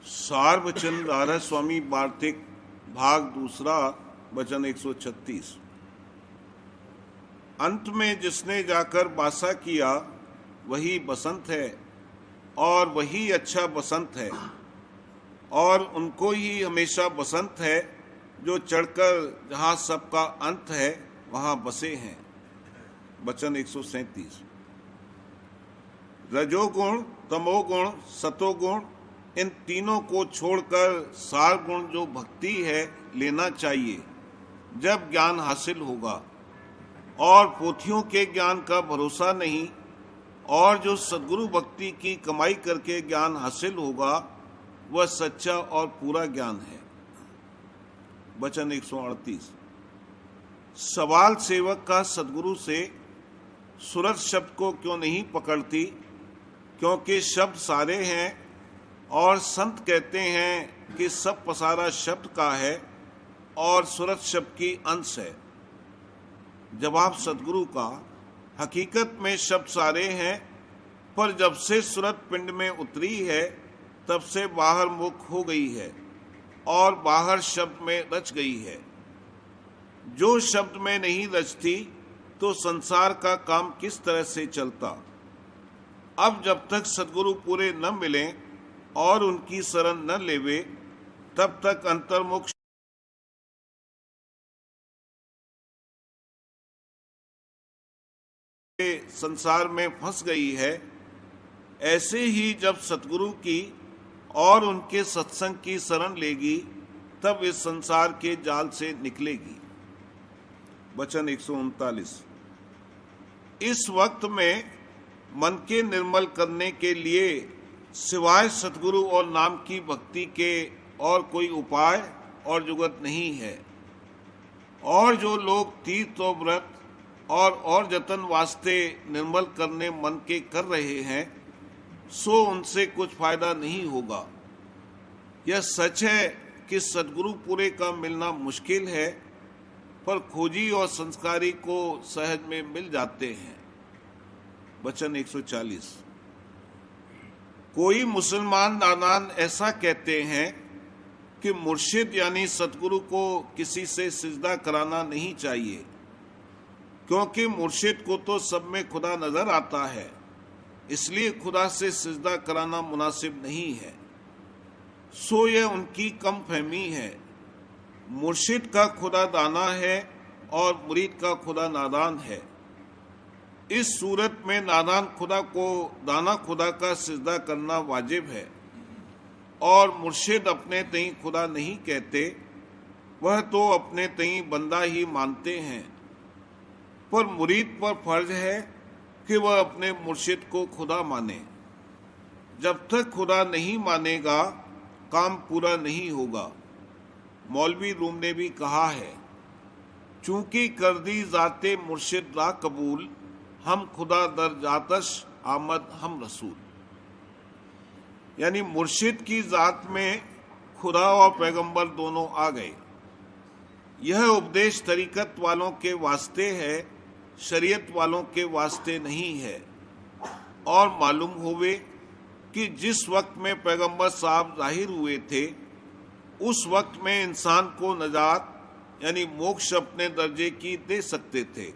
सार वचन राधा स्वामी वार्तिक भाग दूसरा वचन 136। अंत में जिसने जाकर वासा किया वही बसंत है और वही अच्छा बसंत है, और उनको ही हमेशा बसंत है जो चढ़कर जहाँ सबका अंत है वहाँ बसे हैं। वचन 137। रजोगुण, तमोगुण, सतोगुण, इन तीनों को छोड़कर सार गुण जो भक्ति है लेना चाहिए जब ज्ञान हासिल होगा। और पोथियों के ज्ञान का भरोसा नहीं, और जो सद्गुरु भक्ति की कमाई करके ज्ञान हासिल होगा वह सच्चा और पूरा ज्ञान है। वचन 138। सवाल सेवक का सद्गुरु से सूरत शब्द को क्यों नहीं पकड़ती, क्योंकि शब्द सारे हैं और संत कहते हैं कि सब पसारा शब्द का है और सूरत शब्द की अंश है। जवाब सद्गुरु का, हकीकत में शब्द सारे हैं, पर जब से सूरत पिंड में उतरी है तब से बाहर मुख हो गई है और बाहर शब्द में रच गई है। जो शब्द में नहीं रचती तो संसार का काम किस तरह से चलता। अब जब तक सद्गुरु पूरे न मिले और उनकी शरण न लेवे तब तक अंतर्मुख संसार में फंस गई है। ऐसे ही जब सतगुरु की और उनके सत्संग की शरण लेगी तब इस संसार के जाल से निकलेगी। वचन 139। इस वक्त में मन के निर्मल करने के लिए सिवाय सतगुरु और नाम की भक्ति के और कोई उपाय और जुगत नहीं है। और जो लोग तीर्थ और व्रत और जतन वास्ते निर्मल करने मन के कर रहे हैं सो उनसे कुछ फायदा नहीं होगा। यह सच है कि सद्गुरु पूरे का मिलना मुश्किल है, पर खोजी और संस्कारी को सहज में मिल जाते हैं। वचन 140। कोई मुसलमान नादान ऐसा कहते हैं कि मुर्शिद यानी सतगुरु को किसी से सिजदा कराना नहीं चाहिए, क्योंकि मुर्शिद को तो सब में खुदा नजर आता है, इसलिए खुदा से सिजदा कराना मुनासिब नहीं है। सो यह उनकी कम फहमी है। मुर्शिद का खुदा दाना है और मुरीद का खुदा नादान है। इस सूरत में नादान खुदा को दाना खुदा का सिजदा करना वाजिब है, और मुर्शिद अपने तई खुदा नहीं कहते, वह तो अपने तई बंदा ही मानते हैं। पर मुरीद पर फर्ज है कि वह अपने मुर्शिद को खुदा माने। जब तक खुदा नहीं मानेगा काम पूरा नहीं होगा। मौलवी रूम ने भी कहा है, चूंकि कर दी जाते मुर्शिद रा कबूल, हम खुदा दर जातश आमद हम रसूल। यानी मुर्शिद की जात में खुदा और पैगंबर दोनों आ गए। यह उपदेश तरीकत वालों के वास्ते है, शरीयत वालों के वास्ते नहीं है। और मालूम होवे कि जिस वक्त में पैगंबर साहब जाहिर हुए थे उस वक्त में इंसान को नजात यानी मोक्ष अपने दर्जे की दे सकते थे,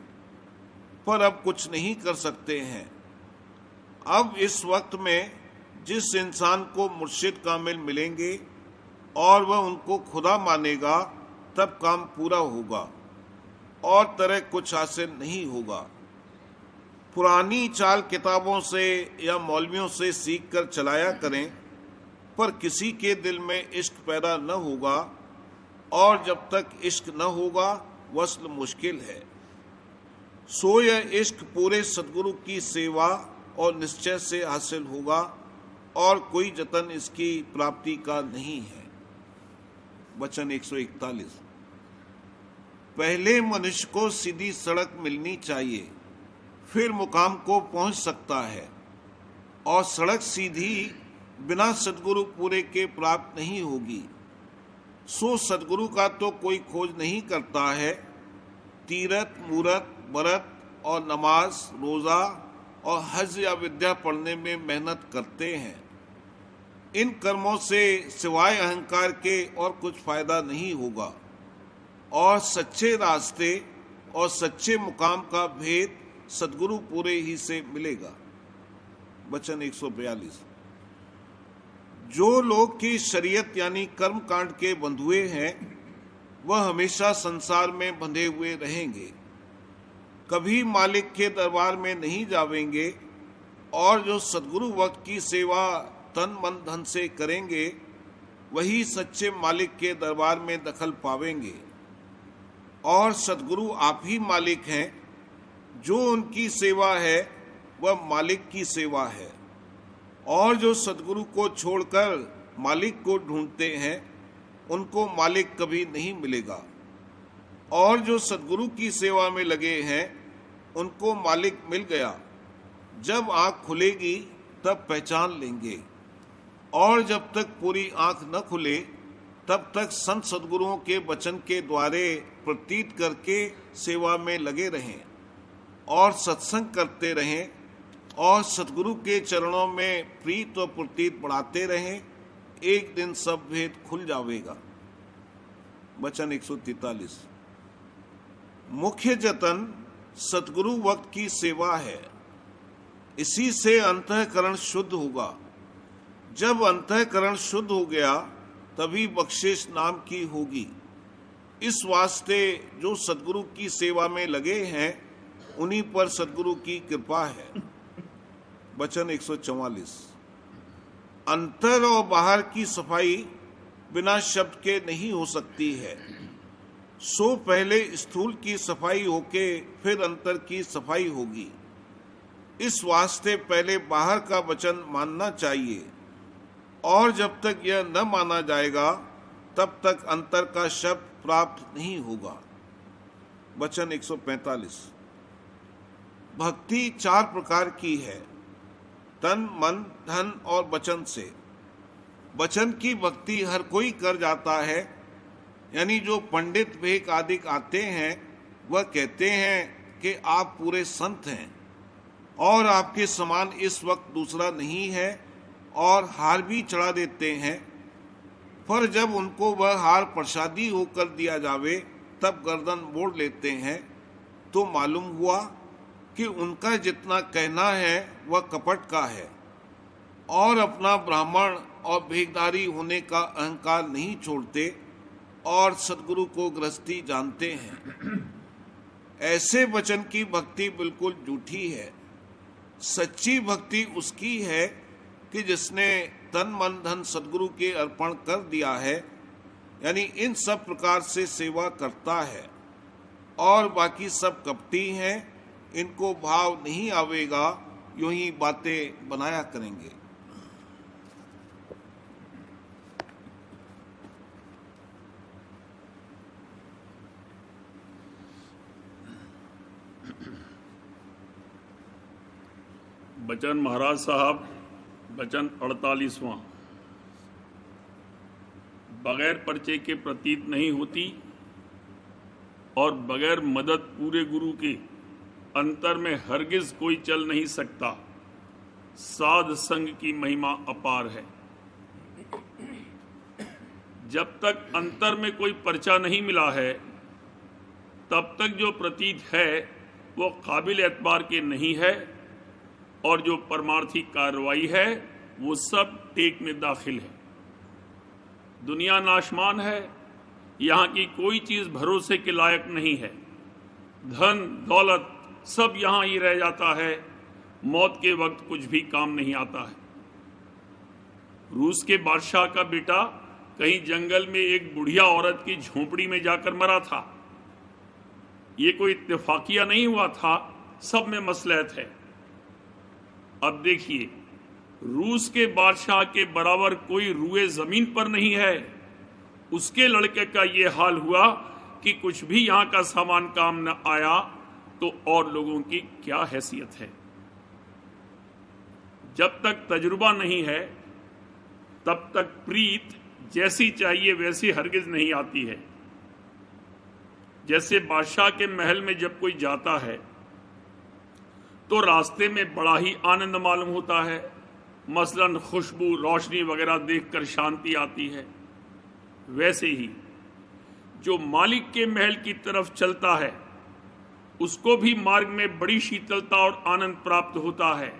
पर अब कुछ नहीं कर सकते हैं। अब इस वक्त में जिस इंसान को मुर्शिद कामिल मिलेंगे और वह उनको खुदा मानेगा तब काम पूरा होगा और तरह कुछ हासिल नहीं होगा। पुरानी चाल किताबों से या मौलवियों से सीख कर चलाया करें, पर किसी के दिल में इश्क पैदा न होगा, और जब तक इश्क न होगा वस्ल मुश्किल है। सो यह इश्क पूरे सद्गुरु की सेवा और निश्चय से हासिल होगा और कोई जतन इसकी प्राप्ति का नहीं है। वचन 141। पहले मनुष्य को सीधी सड़क मिलनी चाहिए, फिर मुकाम को पहुंच सकता है, और सड़क सीधी बिना सद्गुरु पूरे के प्राप्त नहीं होगी। सो सद्गुरु का तो कोई खोज नहीं करता है। तीरथ, मूरत, व्रत और नमाज, रोज़ा और हज या विद्या पढ़ने में मेहनत करते हैं, इन कर्मों से सिवाय अहंकार के और कुछ फायदा नहीं होगा और सच्चे रास्ते और सच्चे मुकाम का भेद सद्गुरु पूरे ही से मिलेगा। वचन 142। जो लोग की शरीयत यानी कर्म कांड के बंधुए हैं वह हमेशा संसार में बंधे हुए रहेंगे, कभी मालिक के दरबार में नहीं जावेंगे। और जो सद्गुरु वक्त की सेवा तन मन धन से करेंगे वही सच्चे मालिक के दरबार में दखल पावेंगे। और सद्गुरु आप ही मालिक हैं, जो उनकी सेवा है वह मालिक की सेवा है। और जो सद्गुरु को छोड़कर मालिक को ढूंढते हैं उनको मालिक कभी नहीं मिलेगा। और जो सद्गुरु की सेवा में लगे हैं उनको मालिक मिल गया। जब आंख खुलेगी तब पहचान लेंगे, और जब तक पूरी आंख न खुले तब तक संत सद्गुरुओं के वचन के द्वारे प्रतीत करके सेवा में लगे रहें और सत्संग करते रहें और सद्गुरु के चरणों में प्रीत और प्रतीत बढ़ाते रहें। एक दिन सब भेद खुल जावेगा। वचन 143। मुख्य जतन सद्गुरु वक्त की सेवा है, इसी से अंतःकरण शुद्ध होगा। जब अंतःकरण शुद्ध हो गया तभी बख्शिश नाम की होगी। इस वास्ते जो सद्गुरु की सेवा में लगे हैं उन्हीं पर सद्गुरु की कृपा है। वचन 144। अंतर और बाहर की सफाई बिना शब्द के नहीं हो सकती है, सो पहले स्थूल की सफाई होके फिर अंतर की सफाई होगी। इस वास्ते पहले बाहर का वचन मानना चाहिए, और जब तक यह न माना जाएगा तब तक अंतर का शब्द प्राप्त नहीं होगा। वचन 145। भक्ति 4 प्रकार की है, तन मन धन और वचन से। वचन की भक्ति हर कोई कर जाता है, यानी जो पंडित भेक आदि आते हैं वह कहते हैं कि आप पूरे संत हैं और आपके समान इस वक्त दूसरा नहीं है, और हार भी चढ़ा देते हैं। पर जब उनको वह हार प्रसादी होकर दिया जावे तब गर्दन मोड़ लेते हैं। तो मालूम हुआ कि उनका जितना कहना है वह कपट का है और अपना ब्राह्मण और भेगधारी होने का अहंकार नहीं छोड़ते और सद्गुरु को गृहस्थी जानते हैं। ऐसे वचन की भक्ति बिल्कुल झूठी है। सच्ची भक्ति उसकी है कि जिसने तन मन धन सद्गुरु के अर्पण कर दिया है, यानी इन सब प्रकार से सेवा करता है। और बाकी सब कपटी हैं, इनको भाव नहीं आवेगा, यूं ही बातें बनाया करेंगे। वचन महाराज साहब, वचन 48वां। बगैर परिचय के प्रतीत नहीं होती और बगैर मदद पूरे गुरु के अंतर में हरगिज कोई चल नहीं सकता। साध संग की महिमा अपार है। जब तक अंतर में कोई पर्चा नहीं मिला है तब तक जो प्रतीत है वो काबिल एतबार के नहीं है, और जो परमार्थी कार्रवाई है वो सब टेक में दाखिल है। दुनिया नाशमान है, यहाँ की कोई चीज भरोसे के लायक नहीं है। धन दौलत सब यहाँ ही रह जाता है, मौत के वक्त कुछ भी काम नहीं आता है। रूस के बादशाह का बेटा कहीं जंगल में एक बुढ़िया औरत की झोंपड़ी में जाकर मरा था। ये कोई इत्तेफाकिया नहीं हुआ था, सब में मसलहत है। अब देखिए, रूस के बादशाह के बराबर कोई रुए जमीन पर नहीं है। उसके लड़के का ये हाल हुआ कि कुछ भी यहाँ का सामान काम न आया तो और लोगों की क्या हैसियत है। जब तक तजुर्बा नहीं है तब तक प्रीत जैसी चाहिए वैसी हरगिज नहीं आती है। जैसे बादशाह के महल में जब कोई जाता है तो रास्ते में बड़ा ही आनंद मालूम होता है, मसलन खुशबू, रोशनी वगैरह देखकर शांति आती है, वैसे ही जो मालिक के महल की तरफ चलता है उसको भी मार्ग में बड़ी शीतलता और आनंद प्राप्त होता है।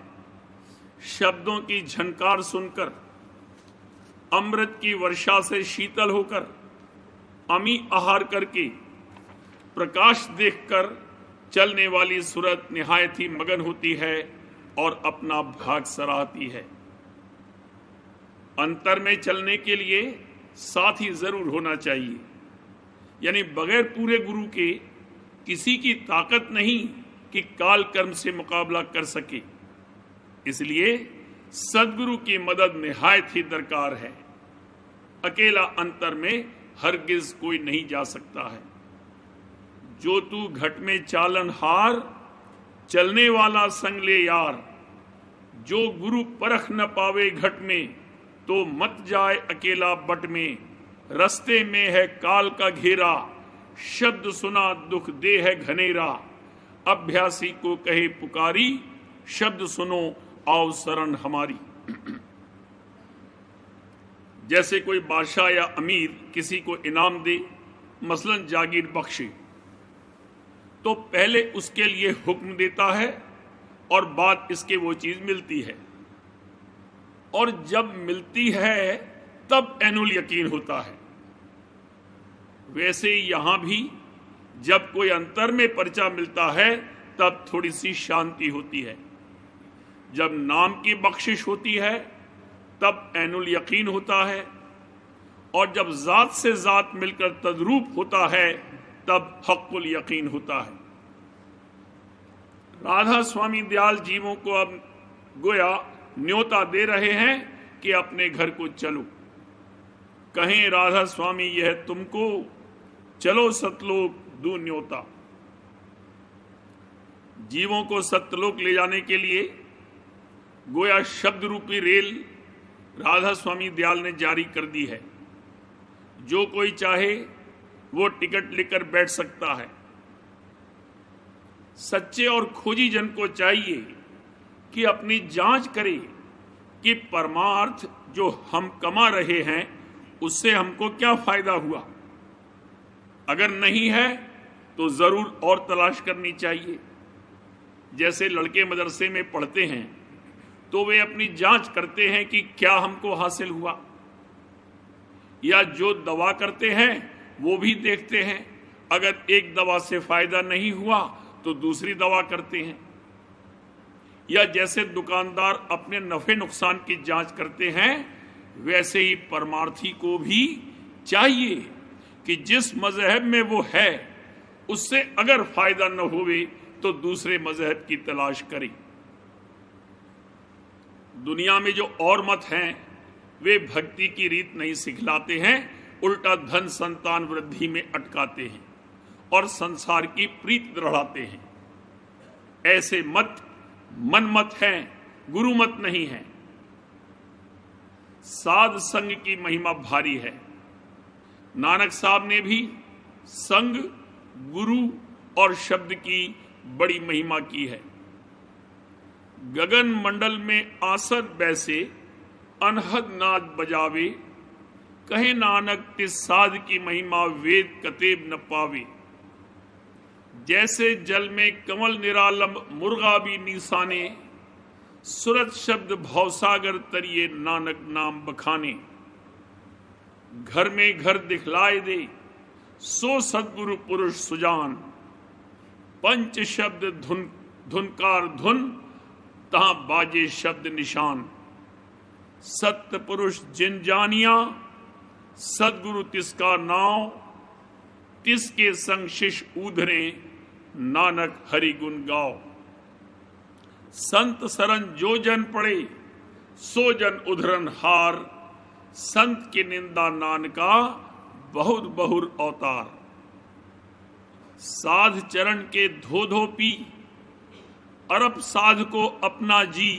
शब्दों की झनकार सुनकर, अमृत की वर्षा से शीतल होकर, अमी आहार करके, प्रकाश देखकर चलने वाली सूरत निहायत ही मगन होती है और अपना भाग सराहती है। अंतर में चलने के लिए साथी जरूर होना चाहिए, यानी बगैर पूरे गुरु के किसी की ताकत नहीं कि काल कर्म से मुकाबला कर सके। इसलिए सदगुरु की मदद निहायत ही दरकार है। अकेला अंतर में हरगिज कोई नहीं जा सकता है। जो तू घट में चालन हार, चलने वाला संग ले यार। जो गुरु परख न पावे घट में, तो मत जाए अकेला बट में। रस्ते में है काल का घेरा, शब्द सुना दुख दे है घनेरा। अभ्यासी को कहे पुकारी, शब्द सुनो आओ शरण हमारी। जैसे कोई बादशाह या अमीर किसी को इनाम दे, मसलन जागीर बख्शे, तो पहले उसके लिए हुक्म देता है और बाद इसके वो चीज मिलती है, और जब मिलती है तब ऐनुल यकीन होता है। वैसे यहां भी जब कोई अंतर में पर्चा मिलता है तब थोड़ी सी शांति होती है। जब नाम की बख्शिश होती है तब ऐनुल यकीन होता है, और जब जात से जात मिलकर तद्रूप होता है तब हक्कुल यकीन होता है। राधा स्वामी दयाल जीवों को अब गोया न्योता दे रहे हैं कि अपने घर को चलो। कहें राधा स्वामी यह तुमको, चलो सतलोक दू न्योता। जीवों को सतलोक ले जाने के लिए गोया शब्द रूपी रेल राधा स्वामी दयाल ने जारी कर दी है। जो कोई चाहे वो टिकट लेकर बैठ सकता है। सच्चे और खोजी जन को चाहिए कि अपनी जांच करे कि परमार्थ जो हम कमा रहे हैं उससे हमको क्या फायदा हुआ। अगर नहीं है तो जरूर और तलाश करनी चाहिए। जैसे लड़के मदरसे में पढ़ते हैं तो वे अपनी जांच करते हैं कि क्या हमको हासिल हुआ, या जो दवा करते हैं वो भी देखते हैं। अगर एक दवा से फायदा नहीं हुआ तो दूसरी दवा करते हैं। या जैसे दुकानदार अपने नफे नुकसान की जांच करते हैं, वैसे ही परमार्थी को भी चाहिए कि जिस मजहब में वो है उससे अगर फायदा न होवे तो दूसरे मजहब की तलाश करे। दुनिया में जो और मत हैं वे भक्ति की रीत नहीं सिखलाते हैं, उल्टा धन संतान वृद्धि में अटकाते हैं और संसार की प्रीत दृढ़ाते हैं। ऐसे मत मन मत हैं, गुरु मत नहीं है। साध संग की महिमा भारी है। नानक साहब ने भी संग, गुरु और शब्द की बड़ी महिमा की है। गगन मंडल में आसर बैसे, अनहद नाद बजावे। कहे नानक तिस साध की महिमा वेद कतेब न पावे। जैसे जल में कमल निरालम मुर्गा भी निशाने। सुरत शब्द भवसागर तरिए नानक नाम बखाने। घर में घर दिखलाए दे सो सदगुरु पुरुष सुजान। पंच शब्द धुन धुनकार धुन तहां बाजे शब्द निशान। सत्य पुरुष जिन जानिया सदगुरु तिसका नाव। तिसके संग शिष ऊधरे नानक हरि गुण गाओ। संत सरन जो जन पड़े सो जन उधरन हार। संत की निंदा नानका बहुत बहुर अवतार। साध चरण के धो धो पी अरब साध को अपना जी।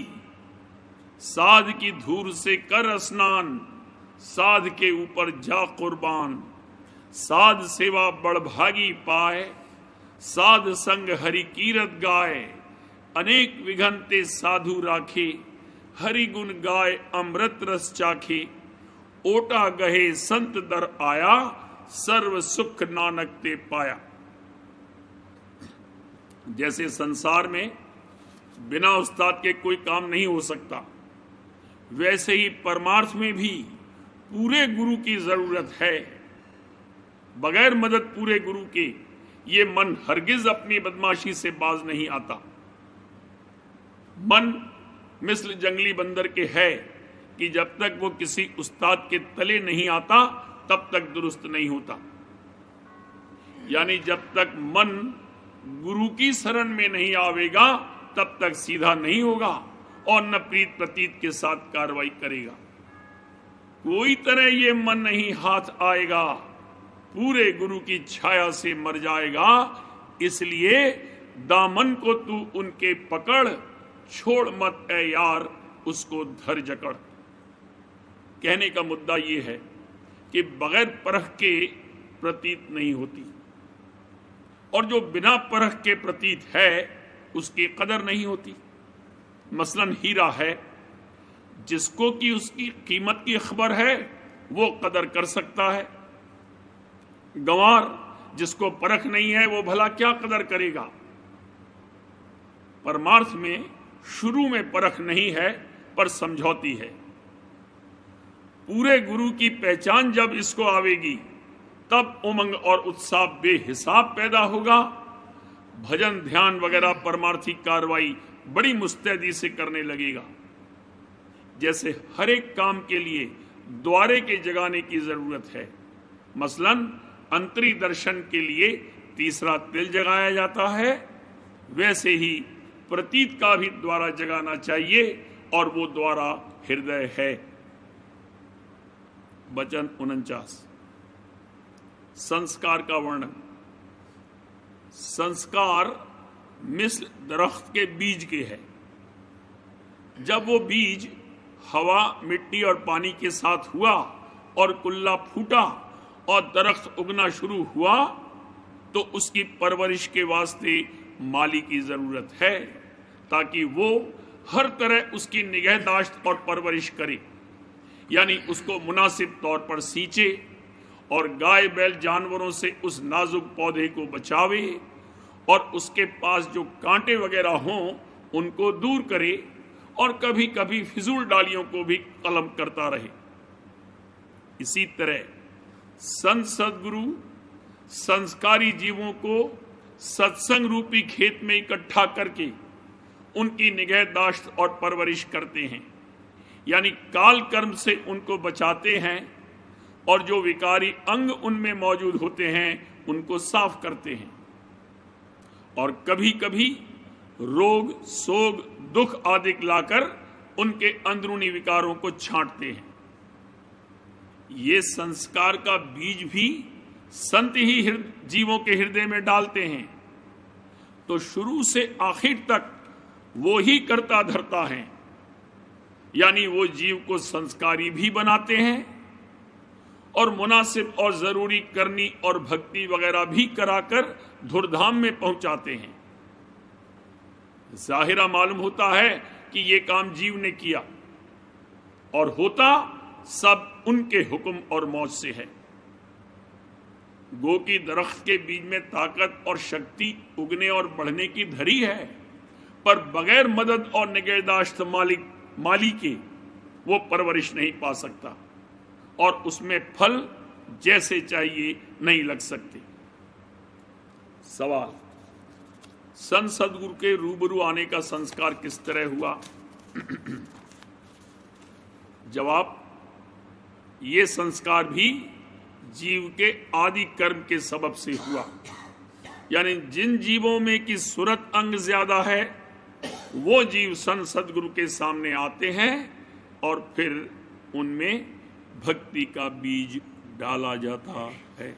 साध की धूर से कर स्नान साध के ऊपर जा कुर्बान। साध सेवा बड़भागी पाए साध संग हरि कीरत गाए। अनेक विघन ते साधु राखे हरि गुण गाय अमृत रस चाखे, ओटा गहे संत दर आया, सर्व सुख नानक ते पाया। जैसे संसार में बिना उस्ताद के कोई काम नहीं हो सकता, वैसे ही परमार्थ में भी पूरे गुरु की जरूरत है। बगैर मदद पूरे गुरु के ये मन हरगिज अपनी बदमाशी से बाज नहीं आता। मन मिस्ल जंगली बंदर के है कि जब तक वो किसी उस्ताद के तले नहीं आता तब तक दुरुस्त नहीं होता। यानी जब तक मन गुरु की शरण में नहीं आवेगा तब तक सीधा नहीं होगा और न प्रीत प्रतीत के साथ कार्रवाई करेगा। कोई तरह ये मन नहीं हाथ आएगा, पूरे गुरु की छाया से मर जाएगा। इसलिए दामन को तू उनके पकड़, छोड़ मत ए यार उसको धर जकड़। कहने का मुद्दा ये है कि बगैर परख के प्रतीत नहीं होती, और जो बिना परख के प्रतीत है उसकी कदर नहीं होती। मसलन हीरा है, जिसको कि उसकी कीमत की खबर है वो कदर कर सकता है। गंवार जिसको परख नहीं है वो भला क्या कदर करेगा। परमार्थ में शुरू में परख नहीं है पर समझौती है। पूरे गुरु की पहचान जब इसको आवेगी तब उमंग और उत्साह बेहिसाब पैदा होगा। भजन ध्यान वगैरह परमार्थी कार्रवाई बड़ी मुस्तैदी से करने लगेगा। जैसे हर एक काम के लिए द्वारे के जगाने की जरूरत है। मसलन अंतरी दर्शन के लिए तीसरा तिल जगाया जाता है, वैसे ही प्रतीत का भी द्वारा जगाना चाहिए और वो द्वारा हृदय है। वचन 49 संस्कार का वर्णन। संस्कार मिस्ल दरख्त के बीज के है। जब वो बीज हवा मिट्टी और पानी के साथ हुआ और कुल्ला फूटा और दरख्त उगना शुरू हुआ तो उसकी परवरिश के वास्ते माली की जरूरत है, ताकि वो हर तरह उसकी निगहदाश्त और परवरिश करे। यानी उसको मुनासिब तौर पर सींचे और गाय बैल जानवरों से उस नाजुक पौधे को बचावे और उसके पास जो कांटे वगैरह हों उनको दूर करे और कभी कभी फिजूल डालियों को भी कलम करता रहे। इसी तरह संत सद्गुरु संस्कारी जीवों को सत्संग रूपी खेत में इकट्ठा करके उनकी निगहदाश्त और परवरिश करते हैं। यानी काल कर्म से उनको बचाते हैं और जो विकारी अंग उनमें मौजूद होते हैं उनको साफ करते हैं और कभी कभी रोग सोग दुख आदि लाकर उनके अंदरूनी विकारों को छांटते हैं। ये संस्कार का बीज भी संत ही जीवों के हृदय में डालते हैं, तो शुरू से आखिर तक वो ही करता धरता है। यानी वो जीव को संस्कारी भी बनाते हैं और मुनासिब और जरूरी करनी और भक्ति वगैरह भी कराकर धुरधाम में पहुंचाते हैं। जाहिरा मालूम होता है कि ये काम जीव ने किया और होता सब उनके हुक्म और मौज से है। गो की दरख्त के बीज में ताकत और शक्ति उगने और बढ़ने की धरी है, पर बगैर मदद और निगहदाश्त माली के वो परवरिश नहीं पा सकता और उसमें फल जैसे चाहिए नहीं लग सकते। सवाल, संत सद्गुरु के रूबरू आने का संस्कार किस तरह हुआ? जवाब, ये संस्कार भी जीव के आदि कर्म के सबब से हुआ। यानी जिन जीवों में की सूरत अंग ज्यादा है वो जीव संत सद्गुरु के सामने आते हैं और फिर उनमें भक्ति का बीज डाला जाता है।